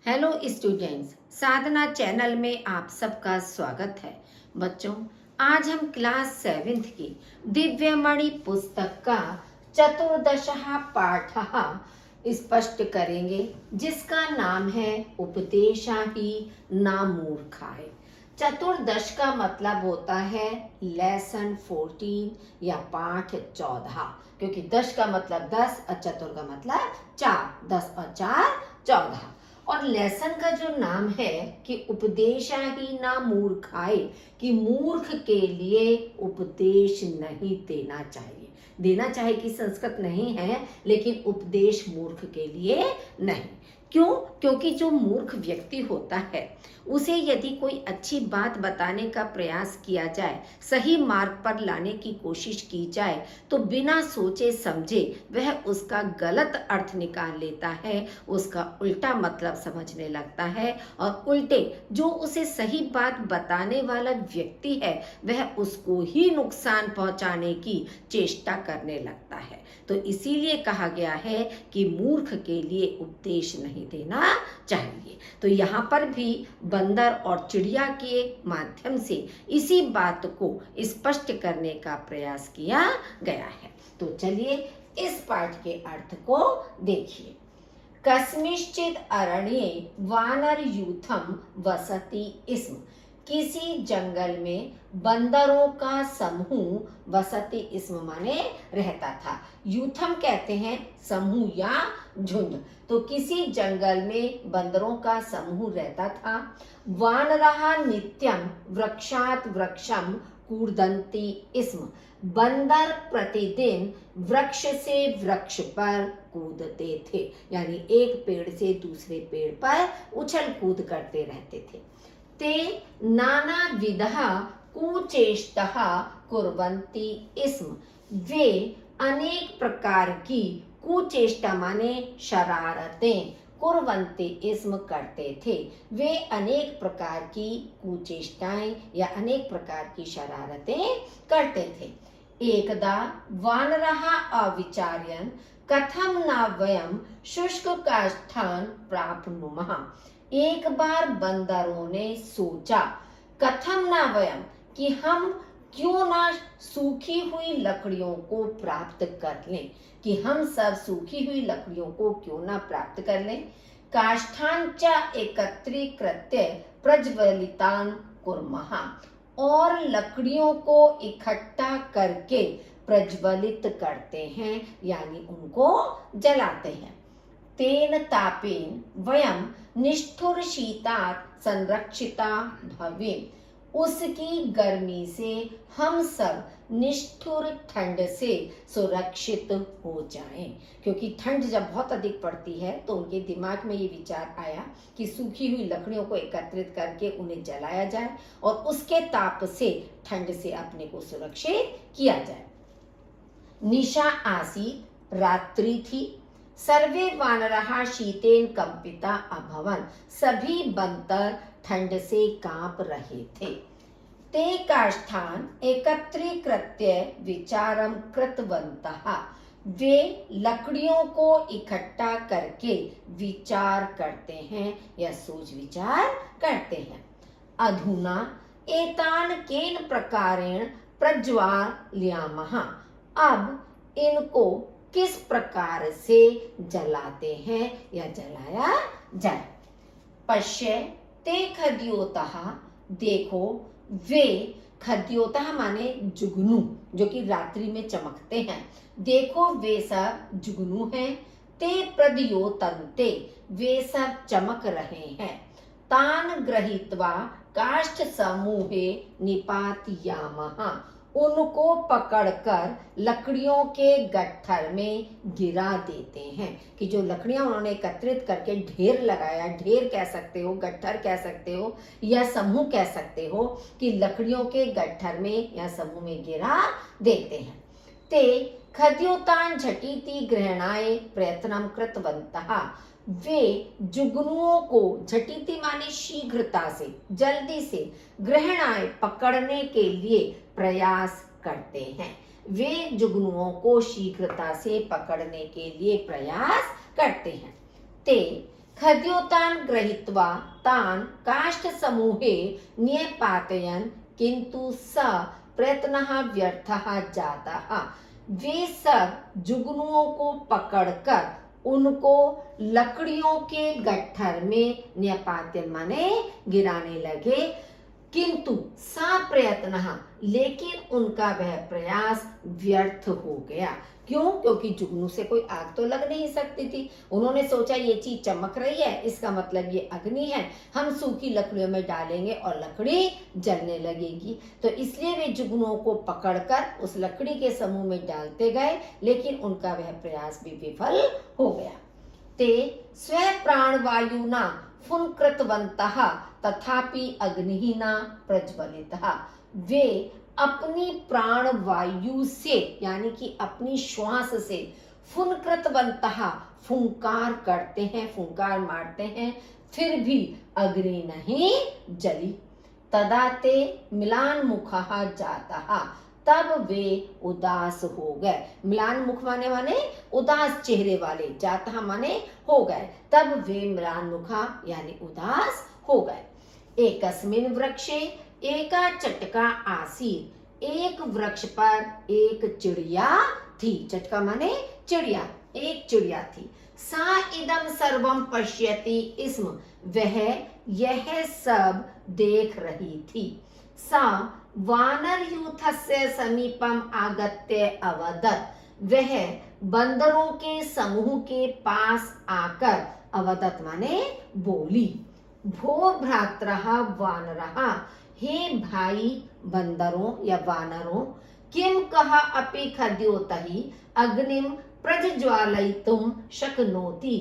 Hello students, साधना channel में आप सबका स्वागत है। बच्चों, आज हम क्लास 7th की दिव्यमणि पुस्तक का चतुर्दशः पाठः स्पष्ट करेंगे, जिसका नाम है उपदेशा ही ना मूर्खाय। चतुर्दश का मतलब होता है लेसन 14 या पाठ 14, क्योंकि दश का मतलब 10 और चतुर का मतलब 4, 10 और 4 14। और लेसन का जो नाम है कि उपदेशा ही ना मूर्खाय, कि मूर्ख के लिए उपदेश नहीं देना चाहिए कि संस्कृत नहीं है, लेकिन उपदेश मूर्ख के लिए नहीं। क्यों? क्योंकि जो मूर्ख व्यक्ति होता है उसे यदि कोई अच्छी बात बताने का प्रयास किया जाए, सही मार्ग पर लाने की कोशिश की जाए, तो बिना सोचे समझे वह उसका गलत अर्थ निकाल लेता है, उसका उल्टा मतलब समझने लगता है, और उल्टे जो उसे सही बात बताने वाला व्यक्ति है वह उसको ही नुकसान पहुंचाने की चेष्टा करने लगता है। तो इसीलिए कहा गया है कि मूर्ख के लिए उपदेश नहीं देना चाहिए। तो यहाँ पर भी बंदर और चिड़िया के माध्यम से इसी बात को स्पष्ट करने का प्रयास किया गया है। तो चलिए इस पाठ के अर्थ को देखिए। कस्मिंश्चित् अरण्ये वानर यूथम वसति स्म। किसी जंगल में बंदरों का समूह वसति स्म माने रहता था। यूथम कहते हैं समूह या झुंड। तो किसी जंगल में बंदरों का समूह रहता था। वानरः नित्यं वृक्षात् वृक्षं कूर्दन्ति स्म। बंदर प्रतिदिन वृक्ष से वृक्ष पर कूदते थे, यानी एक पेड़ से दूसरे पेड़ पर उछल कूद करते रहते थे। ते नानाविधः कुचेष्टः कुर्वन्ति स्म। वे अनेक प्रकार की कुचेष्टा माने शरारतें कुर्वन्ति स्म करते थे। वे अनेक प्रकार की कुचेष्टाएं या अनेक प्रकार की शरारतें करते थे। एकदा वानरः अविचार्यन् कथम न वयं शुष्क काष्ठान् प्राप्नुमः। एक बार बंदरों ने सोचा, कथम न वयं, कि हम क्यों ना सूखी हुई लकड़ियों को प्राप्त कर लें, कि हम सब सूखी हुई लकड़ियों को क्यों ना प्राप्त कर लें। काष्ठांच एकत्रीकृत्य प्रज्वलितान् कुर्मः। और लकड़ियों को इकट्ठा करके प्रज्वलित करते हैं, यानी उनको जलाते हैं। तेन तापेन वयं निष्ठुर शीतात् संरक्षिता भवेम। उसकी गर्मी से हम सब निष्ठुर ठंड से सुरक्षित हो जाएं। क्योंकि ठंड जब बहुत अधिक पड़ती है तो उनके दिमाग में ये विचार आया कि सूखी हुई लकड़ियों को एकत्रित करके उन्हें जलाया जाए और उसके ताप से ठंड से अपने को सुरक्षित किया जाए। निशा आसीत्, रात्रि थी। सर्वे वानरः शीतेन कंपिता अभवन्। सभी बंदर ठंड से कांप रहे थे। ते काष्ठान् एकत्रीकृत्य विचारं कृतवन्तः। वे लकड़ियों को इकट्ठा करके विचार करते हैं या सोच विचार करते हैं। अधुना एतान् केन प्रकारेण प्रज्वालयामः। अब इनको किस प्रकार से जलाते हैं या जलाया जाए। पश्य ते खद्योतः। देखो वे, खद्योतः माने जुगनू, जो कि रात्रि में चमकते हैं। देखो वे सब जुगनू हैं। ते प्रद्योतन्ते, वे सब चमक रहे हैं। तान गृहीत्वा काष्ठ समूहे निपातयामः। उनको पकड़कर लकड़ियों के गट्ठर में गिरा देते हैं। कि जो लकड़ियां उन्होंने एकत्रित करके ढेर लगाया, ढेर कह सकते हो, गट्ठर कह सकते हो, या समूह कह सकते हो, कि लकड़ियों के गट्ठर में या समूह में गिरा देते हैं। ते खद्योतान् झटिति ग्रहणाय प्रयत्नं कृतवन्तः। वे जुगनुओं को झटिति माने शीघ्रता से, जल्दी से, ग्रहणाय पकड़ने के लिए प्रयास करते हैं। वे जुगनुओं को शीघ्रता से पकड़ने के लिए प्रयास करते हैं। ते खद्योतान् गृहीत्वा तान् काष्ठसमूहे न्यपातयन् किंतु स प्रयत्नः व्यर्थः जातः। वे सब जुगनुओं को पकड़कर उनको लकड़ियों के गट्ठर में न्यपातन माने गिराने लगे, किंतु सा प्रयत्न, लेकिन उनका वह प्रयास व्यर्थ हो गया। क्यों? क्योंकि जुगनू से कोई आग तो लग नहीं सकती थी। उन्होंने सोचा ये चीज चमक रही है, इसका मतलब ये अग्नि है, हम सूखी लकड़ियों में डालेंगे और लकड़ी जलने लगेगी। तो इसलिए वे जुगनुओं को पकड़कर उस लकड़ी के समूह में डालते गए, लेकिन उनका वह प्रयास भी विफल हो गया। ते स्व प्राणवायुना फुनकृतवन्तः तथापि अग्निः न प्रज्वलितः। वे अपनी प्राण वायु से यानी कि अपनी श्वास से फुनकृतवन्तः फुंकार करते हैं, फुंकार मारते हैं, फिर भी अग्नि नहीं जली। तदा ते मिलान मुखः जातः, तब वे उदास हो गए। मिलान मुख माने उदास चेहरे वाले, जातः माने हो गए, तब वे मिलान मुखा यानी उदास हो गए। एकस्मिन् वृक्षे एका चटका आसीत्, एक वृक्ष पर एक चिड़िया थी। चटका माने चिड़िया, एक चिड़िया थी। सा इदं सर्वं पश्यति स्म, वह यह सब देख रही थी। सा वानरयूथस्य समीपम आगत्य अवदत्, वह बंदरों के समूह के पास आकर अवदत् माने बोली, भो भ्रातरः वानरः, हे भाई बंदरों या वानरों, किम कहा अपि खद्योतहि अग्निम प्रज्वालयितुम शक्नोति,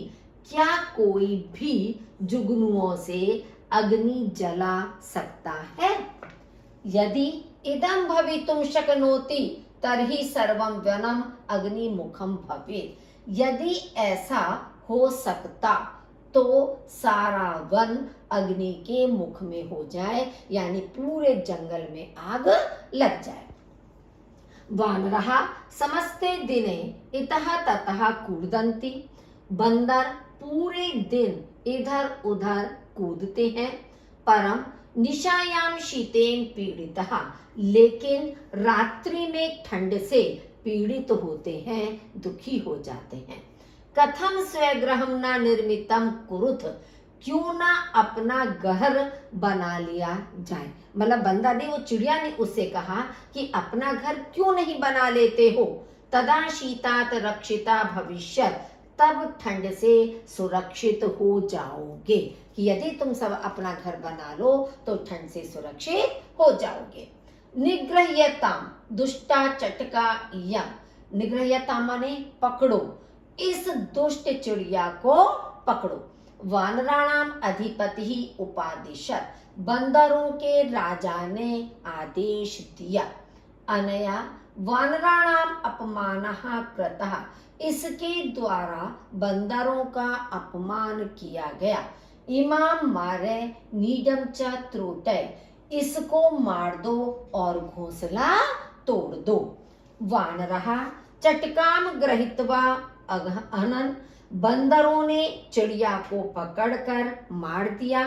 क्या कोई भी जुगनुओं से अग्नि जला सकता है? यदि इदं भवितुम शक्नोति तर्हि सर्वं वनम अग्निमुखम भवेत्। यदि ऐसा हो सकता तो सारा वन अग्नि के मुख में हो जाए, यानी पूरे जंगल में आग लग जाए। वानरः समस्ते दिने इतः ततः कूदन्ति, बंदर पूरे दिन इधर उधर कूदते हैं। परम निशायाम शीतेन पीड़ितः, लेकिन रात्रि में ठंड से पीड़ित होते हैं, दुखी हो जाते हैं। कथम स्वगृहं न निर्मितम कुरुथ, क्यों ना अपना घर बना लिया जाए। मतलब बंदा ने, वो चिड़िया ने उससे कहा कि अपना घर क्यों नहीं बना लेते हो। तदा शीतात रक्षिता भविष्यत्, तब ठंड से सुरक्षित हो जाओगे। कि यदि तुम सब अपना घर बना लो तो ठंड से सुरक्षित हो जाओगे। निग्रह्यताम दुष्टा चटका यम, निग्रह्यता माने पकड़ो, इस दुष्ट चिड़िया को पकड़ो। वानराणाम अधिपति ही उपादिशत, बंदरों के राजा ने आदेश दिया। अनया वानराणाम अपमानः कृतः, इसके द्वारा बंदरों का अपमान किया गया। इमाम मारे नीडम च त्रोटय, इसको मार दो और घोंसला तोड़ दो। वानरः चटकाम गृहीत्वा अहनन, बंदरों ने चिड़िया को पकड़कर मार दिया।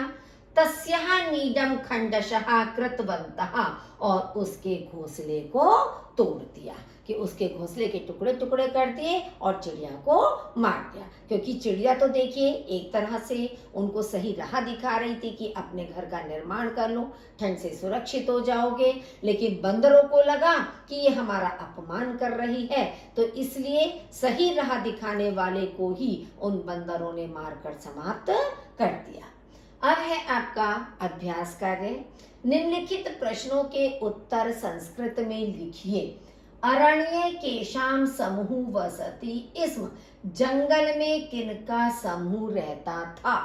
तस्याः नीडम खंडशः कृतवन्तः, और उसके घोंसले को तोड़ दिया, कि उसके घोंसले के टुकड़े टुकड़े कर दिए और चिड़िया को मार दिया। क्योंकि चिड़िया तो देखिए एक तरह से उनको सही राह दिखा रही थी कि अपने घर का निर्माण कर लो, ठंड से सुरक्षित हो जाओगे, लेकिन बंदरों को लगा कि ये हमारा अपमान कर रही है, तो इसलिए सही राह दिखाने वाले को ही उन बंदरों ने मारकर समाप्त कर दिया। अब है आपका अभ्यास कार्य। निम्नलिखित प्रश्नों के उत्तर संस्कृत में लिखिए। अरण्ये केशाम समूह वसति स्म, जंगल में किनका समूह रहता था?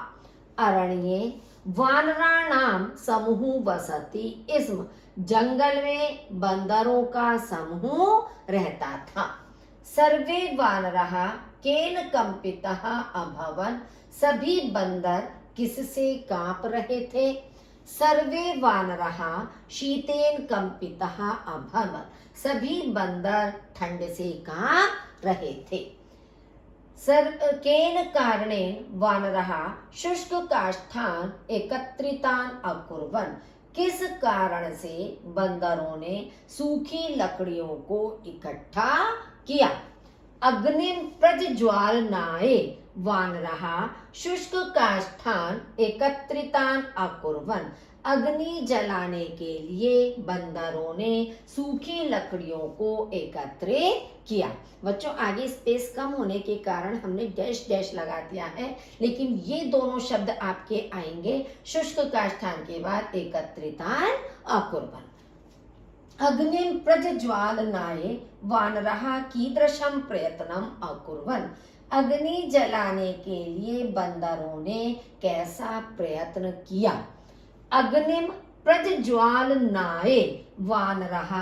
अरण्ये वानराणाम समूह वसति स्म, जंगल में बंदरों का समूह रहता था। सर्वे वानरः केन कंपितः अभवन्, सभी बंदर किससे कांप रहे थे? सर्वे वानरः शीतेन कंपितः अभवन्, सभी बंदर ठंड से कांप रहे थे। सर केन कारणेन वानरः शुष्क काष्ठान एकत्रितान अकुर्वन्, किस कारण से बंदरों ने सूखी लकड़ियों को इकट्ठा किया। अग्निम प्रज्वालनाय वानरः शुष्क काष्ठान एकत्रितान अकुर्वन्, अग्नि जलाने के लिए बंदरों ने सूखी लकड़ियों को एकत्रित किया। बच्चों आगे स्पेस कम होने के कारण हमने डैश डैश लगा दिया है, लेकिन ये दोनों शब्द आपके आएंगे शुष्क काष्ठान के बाद एकत्रितान अकुर्वन्। अग्निं प्रज्वालनाय वानरः कीदृशं प्रयत्नम् अकुर्वन्, अग्नि जलाने के लिए बंदरों ने कैसा प्रयत्न किया। अग्निम प्रज्वालनाय वानरः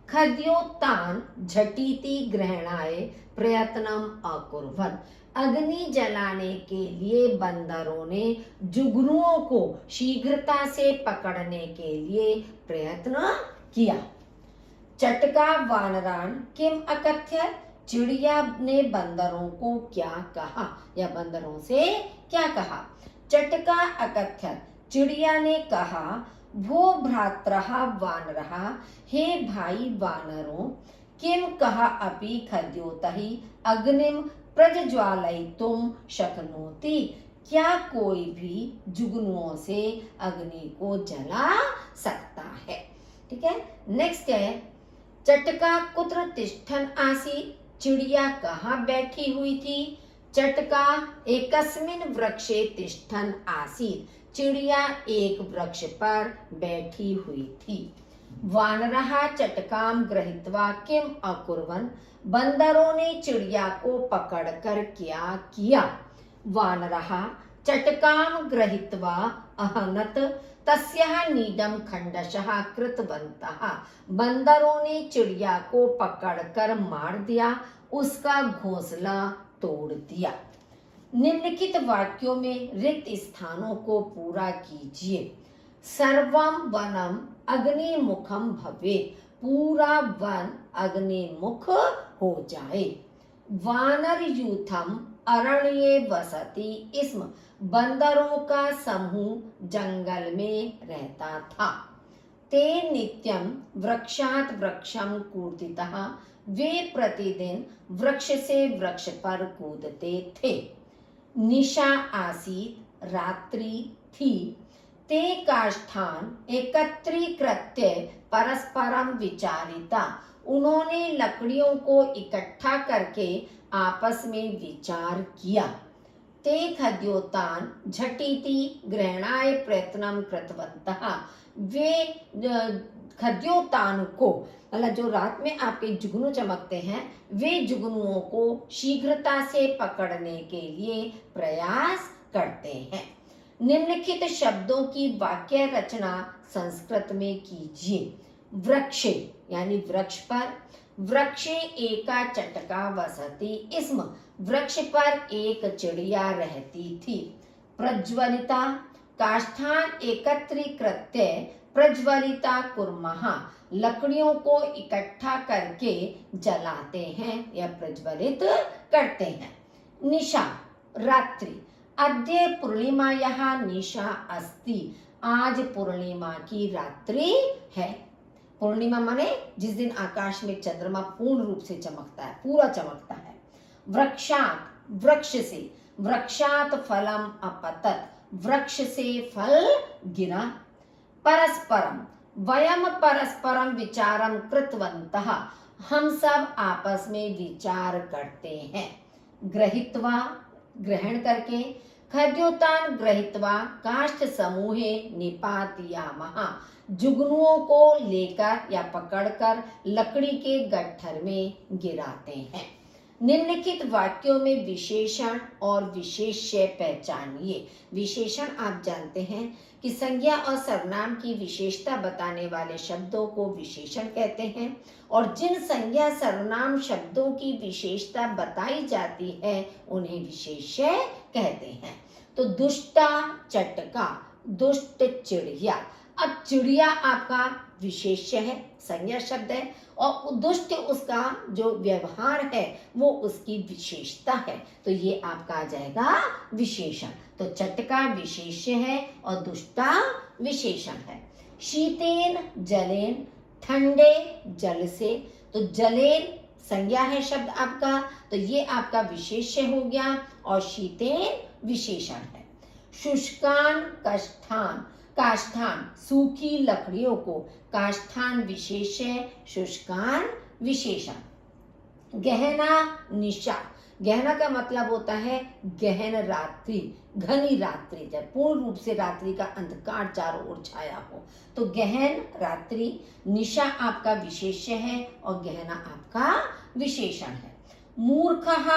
खद्योतान झटिति ग्रहणाय प्रयत्नम अकुर्वन्, अग्नि जलाने के लिए बंदरों ने जुगनुओं को शीघ्रता से पकड़ने के लिए प्रयत्न किया। चटका वानरान किम अकथ्यत, चिड़िया ने बंदरों को क्या कहा या बंदरों से क्या कहा। चटका अकथ्यत, चिड़िया ने कहा, भो भ्रात्रः वानरः, हे भाई वानरों, किम कहा अपि खद्योतः अग्निम प्रज्वालयितुम शक्नोति, क्या कोई भी जुगनुओं से अग्नि को जला सकता है। ठीक है, नेक्स्ट है चटका कुत्र तिष्ठन् आसीत्, चिड़िया कहाँ बैठी हुई थी। चटका एकस्मिन् वृक्षे तिष्ठन् आसीत्, चिड़िया एक वृक्ष पर बैठी हुई थी। वानरः चटकाम गृहीत्वा किम अकुर्वन्, बंदरों ने चिड़िया को पकड़कर क्या किया। वानरः चटकाम गृहीत्वा अहनत तस्याः नीडम खंडशः कृतवन्तः, बंदरों ने चिड़िया को पकड़कर मार दिया, उसका घोंसला तोड़ दिया। निम्नलिखित वाक्यों में रिक्त स्थानों को पूरा कीजिए। सर्वम वनम अग्निमुखम भवेत्, पूरा वन अग्निमुख हो जाए। वानर यूथम अरण्ये वसति स्म, बंदरों का समूह जंगल में रहता था। ते नित्यम वृक्षात वृक्षम कूर्दितः, वे प्रतिदिन वृक्ष से वृक्ष पर कूदते थे। निशा आसीत्, रात्रि थी। ते काष्ठान एकत्रीकृत्य परस्परम विचारिता, उन्होंने लकड़ियों को इकट्ठा करके आपस में विचार किया। ते खद्योतान झटिति ग्रहणाय प्रयत्नम कृतवन्तः, वे खद्योतान को, मतलब जो रात में आपके जुगनू चमकते हैं, वे जुगनुओं को शीघ्रता से पकड़ने के लिए प्रयास करते हैं। निम्नलिखित शब्दों की वाक्य रचना संस्कृत में कीजिए। वृक्षे यानी वृक्ष पर, वृक्षे एका चटका वसति स्म, वृक्ष पर एक चिड़िया रहती थी। प्रज्वलिता काष्ठान एकत्रीकृत्य प्रज्वलिता कुर्मः, लकड़ियों को इकट्ठा करके जलाते हैं या प्रज्वलित करते हैं। निशा रात्रि, अद्य पूर्णिमायाः निशा अस्ति, आज पूर्णिमा की रात्रि है। पूर्णिमा माने जिस दिन आकाश में चंद्रमा पूर्ण रूप से चमकता है, पूरा चमकता है। वृक्षात वृक्ष से, वृक्षात फलम अपतत, वृक्ष से फल गिरा। परस्परम वयम परस्परम विचारम कृतवन्तः, हम सब आपस में विचार करते हैं। गृहीत्वा ग्रहण करके, खद्योतान गृहीत्वा काष्ठ समूहे निपातयामः, जुगनुओं को लेकर या पकड़कर लकड़ी के गट्ठर में गिराते हैं। निम्नलिखित वाक्यों में विशेषण और विशेष्य पहचानिए। विशेषण आप जानते हैं कि संज्ञा और सर्वनाम की विशेषता बताने वाले शब्दों को विशेषण कहते हैं, और जिन संज्ञा सर्वनाम शब्दों की विशेषता बताई जाती है उन्हें विशेष्य कहते हैं। तो दुष्टा चटका, दुष्ट चिड़िया, अब चिड़िया आपका विशेष्य है, संज्ञा शब्द है, और दुष्ट उसका जो व्यवहार है वो उसकी विशेषता है, तो ये आपका आ जाएगा विशेषण। तो चटका विशेष्य है और दुष्टा विशेषण है। शीतेन जलेन, ठंडे जल से, तो जलेन संज्ञा है शब्द आपका, तो ये आपका विशेष्य हो गया, और शीतेन विशेषण है। शुष्कान काष्ठान, काष्ठान सूखी लकड़ियों को, काष्ठान विशेष्य, शुष्कान विशेषण। गहना निशा, गहना का मतलब होता है गहन रात्रि, घनी रात्रि, जब पूर्ण रूप से रात्रि का अंधकार चारों ओर छाया हो, तो गहन रात्रि। निशा आपका विशेष्य है और गहना आपका विशेषण है। मूर्खः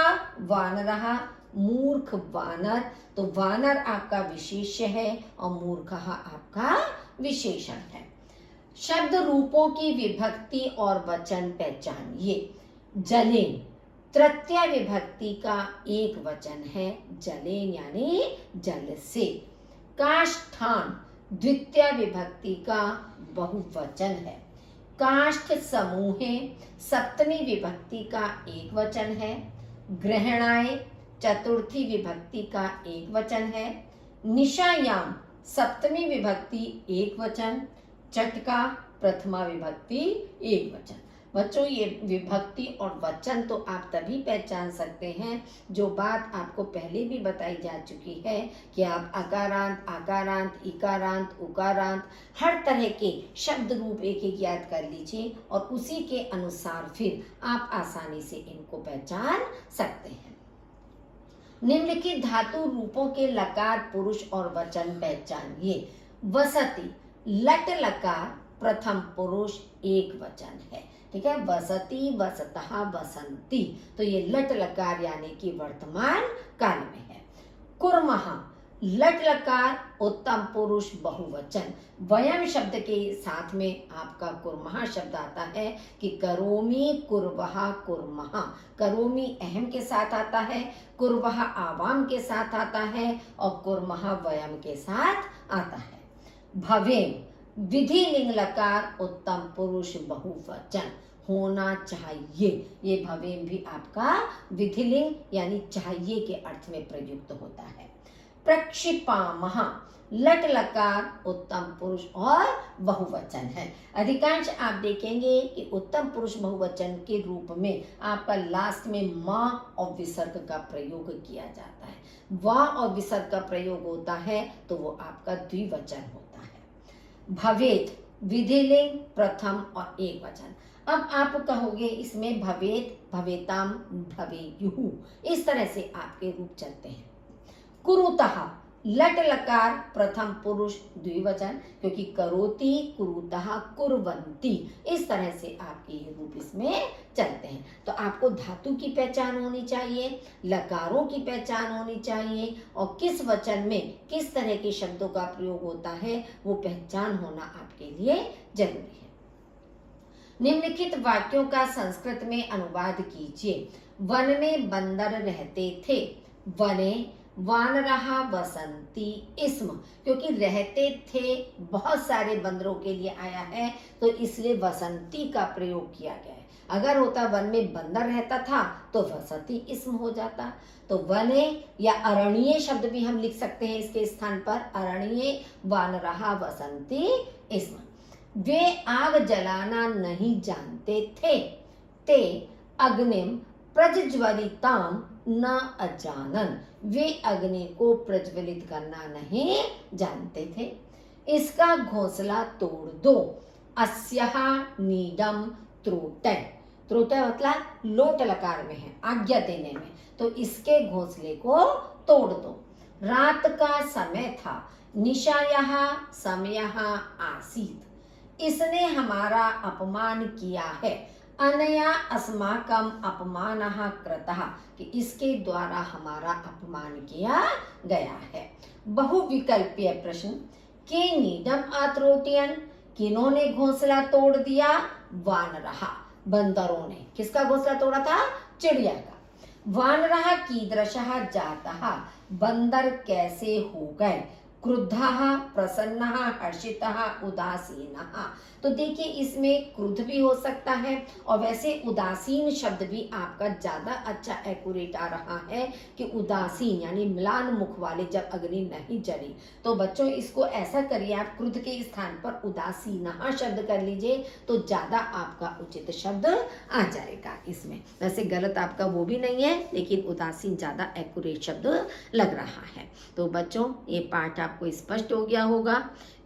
वानरः, मूर्ख वानर, तो वानर आपका विशेष्य है और मूर्खः आपका विशेषण है। शब्द रूपों की विभक्ति और वचन पहचानिए। जलेन तृतीय विभक्ति का एक वचन है, जलेन यानी जल से। काष्ठान द्वितीय विभक्ति का बहुवचन है। काष्ठ समूहे सप्तमी विभक्ति का एक वचन है। ग्रहणाए चतुर्थी विभक्ति का एक वचन है। निशायाम सप्तमी विभक्ति एक वचन। चटका प्रथमा विभक्ति एक वचन। बच्चों, ये विभक्ति और वचन तो आप तभी पहचान सकते हैं जो बात आपको पहले भी बताई जा चुकी है कि आप अकारांत, आकारांत, इकारांत, उकारांत हर तरह के शब्द रूप एक एक याद कर लीजिए और उसी के अनुसार फिर आप आसानी से इनको पहचान सकते हैं। निम्नलिखित धातु रूपों के लकार पुरुष और वचन पहचानिए। वसति लट लकार प्रथम पुरुष एक वचन है, ठीक है। वसति, वसतः, वसंती, तो ये लट लकार यानी कि वर्तमान काल में है। कुर्मः लट लकार उत्तम पुरुष बहुवचन। वयम शब्द के साथ में आपका कुर्मः शब्द आता है कि करोमि कुर्वः कुर्मः। करोमि अहम के साथ आता है, कुर्वः आवाम के साथ आता है और कुर्मः वयम के साथ आता है। भवेम विधि लिंग लकार उत्तम पुरुष बहुवचन, होना चाहिए। ये भवेम भी आपका विधिलिंग यानी चाहिए के अर्थ में प्रयुक्त होता है। प्रक्षिपामः लट लकार उत्तम पुरुष और बहुवचन है। अधिकांश आप देखेंगे कि उत्तम पुरुष बहुवचन के रूप में आपका लास्ट में माँ और विसर्ग का प्रयोग किया जाता है। वाँ और विसर्ग का प्रयोग होता है तो वो आपका द्विवचन होता है। भवेत विधिलिंग प्रथम और एक वचन। अब आप कहोगे इसमें भवेत, भवेताम, भवेयुः, इस तरह से आपके रूप चलते हैं। कुरुतः लट लकार प्रथम पुरुष द्विवचन, क्योंकि करोति, कुरुतः, कुर्वन्ति, इस तरह से आपके ये रूप इसमें चलते हैं। तो आपको धातु की पहचान होनी चाहिए, लकारों की पहचान होनी चाहिए और किस वचन में किस तरह के शब्दों का प्रयोग होता है वो पहचान होना आपके लिए जरूरी है। निम्नलिखित वाक्यों का संस्कृत में अनुवाद कीजिए। वन में बंदर रहते थे, वने वानरः वसंती इसम, क्योंकि रहते थे बहुत सारे बंदरों के लिए आया है तो इसलिए वसंती का प्रयोग किया गया है। अगर होता वन में बंदर रहता था तो वसंती इसम हो जाता। तो वने या अरण्य शब्द भी हम लिख सकते हैं इसके स्थान पर, अरण्ये वानरः वसंती इसम। वे आग जलाना नहीं जानते थे, ते अग्निम प्रज्वलिताम न अजानन, वे अग्नि को प्रज्वलित करना नहीं जानते थे। इसका घोंसला तोड़ दो, अस्यः नीडम त्रोटय, त्रोटय मतलब लोट लकार में है, आज्ञा देने में, तो इसके घोंसले को तोड़ दो। रात का समय था, निशायाः समयः आसीत्, इसने हमारा अपमान किया है, अनया अस्माकम अपमानः कृतः, कि इसके द्वारा हमारा अपमान किया गया है। बहुविकल्पीय प्रश्न। के नीडम आत्रोटियन, किन्होंने घोंसला तोड़ दिया? वानरः, बंदरों ने। किसका घोंसला तोड़ा था? चिड़िया का। वानरः कीदृशः जातः, बंदर कैसे हो गए? क्रुद्धः, प्रसन्नः, हर्षितः, उदासीनः। तो देखिए इसमें क्रुद्ध भी हो सकता है और वैसे उदासीन शब्द भी आपका ज़्यादा अच्छा एक्यूरेट आ रहा है कि उदासीन यानी म्लान मुख वाले, जब अग्नि नहीं जली। तो बच्चों इसको ऐसा करिए, आप क्रुद्ध के स्थान पर उदासीनः शब्द कर लीजिए तो ज़्यादा आपका उचित शब्द आ जाएगा इसमें। वैसे गलत आपका वो भी नहीं है, लेकिन उदासीन ज़्यादा एक्यूरेट शब्द लग रहा है। तो बच्चों ये पाठ आपको स्पष्ट हो गया होगा।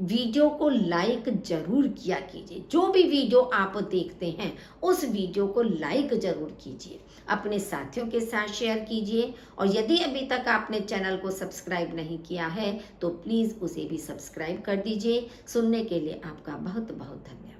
वीडियो को लाइक जरूर किया कीजिए। जो भी वीडियो आप देखते हैं उस वीडियो को लाइक जरूर कीजिए, अपने साथियों के साथ शेयर कीजिए और यदि अभी तक आपने चैनल को सब्सक्राइब नहीं किया है तो प्लीज़ उसे भी सब्सक्राइब कर दीजिए। सुनने के लिए आपका बहुत बहुत धन्यवाद।